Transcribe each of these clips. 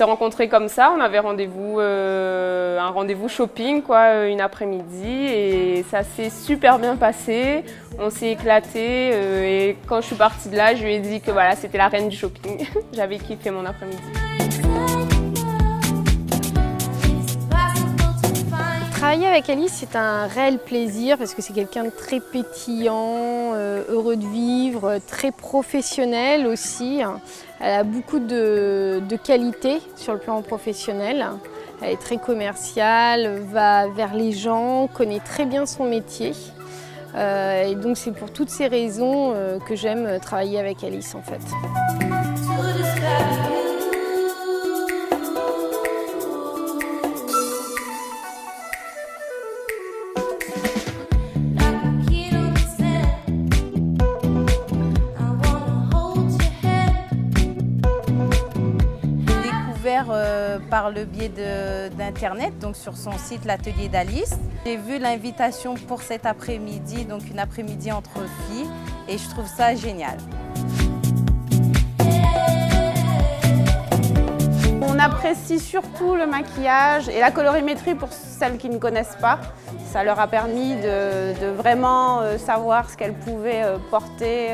s'est rencontrés comme ça, on avait un rendez-vous shopping quoi, une après-midi et ça s'est super bien passé. On s'est éclaté et quand je suis partie de là, je lui ai dit que voilà, c'était la reine du shopping. J'avais kiffé mon après-midi. Travailler avec Alice, c'est un réel plaisir parce que c'est quelqu'un de très pétillant, heureux de vivre, très professionnel aussi. Elle a beaucoup de qualités sur le plan professionnel. Elle est très commerciale, va vers les gens, connaît très bien son métier. Et donc c'est pour toutes ces raisons que j'aime travailler avec Alice en fait. Par le biais d'internet, donc sur son site l'atelier d'Alice. J'ai vu l'invitation pour cet après-midi, donc une après-midi entre filles, et je trouve ça génial. On apprécie surtout le maquillage et la colorimétrie pour celles qui ne connaissent pas. Ça leur a permis de vraiment savoir ce qu'elles pouvaient porter,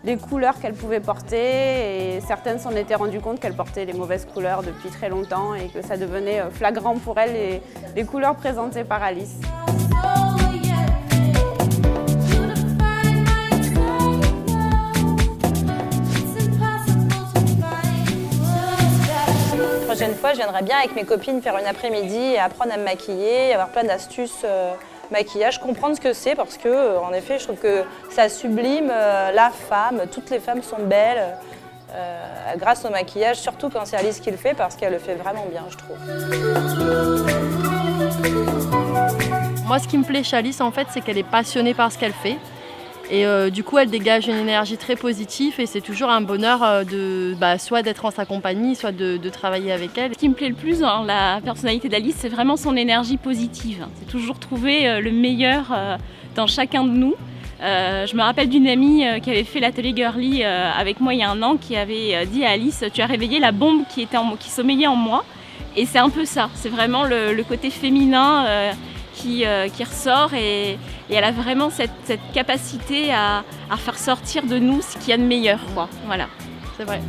les couleurs qu'elles pouvaient porter. Et certaines s'en étaient rendues compte qu'elles portaient les mauvaises couleurs depuis très longtemps et que ça devenait flagrant pour elles les couleurs présentées par Alice. La prochaine fois, je viendrai bien avec mes copines faire une après-midi et apprendre à me maquiller, avoir plein d'astuces maquillage, comprendre ce que c'est parce que, en effet, je trouve que ça sublime la femme. Toutes les femmes sont belles grâce au maquillage, surtout quand c'est Alice qui le fait parce qu'elle le fait vraiment bien, je trouve. Moi, ce qui me plaît chez Alice, en fait, c'est qu'elle est passionnée par ce qu'elle fait. Et du coup, elle dégage une énergie très positive et c'est toujours un bonheur soit d'être en sa compagnie, soit de travailler avec elle. Ce qui me plaît le plus dans la personnalité d'Alice, c'est vraiment son énergie positive. C'est toujours trouver le meilleur dans chacun de nous. Je me rappelle d'une amie qui avait fait l'atelier Girly avec moi il y a un an, qui avait dit à Alice « Tu as réveillé la bombe qui sommeillait en moi ». Et c'est un peu ça, c'est vraiment le côté féminin qui ressort et elle a vraiment cette capacité à faire sortir de nous ce qu'il y a de meilleur, quoi. Voilà, c'est vrai.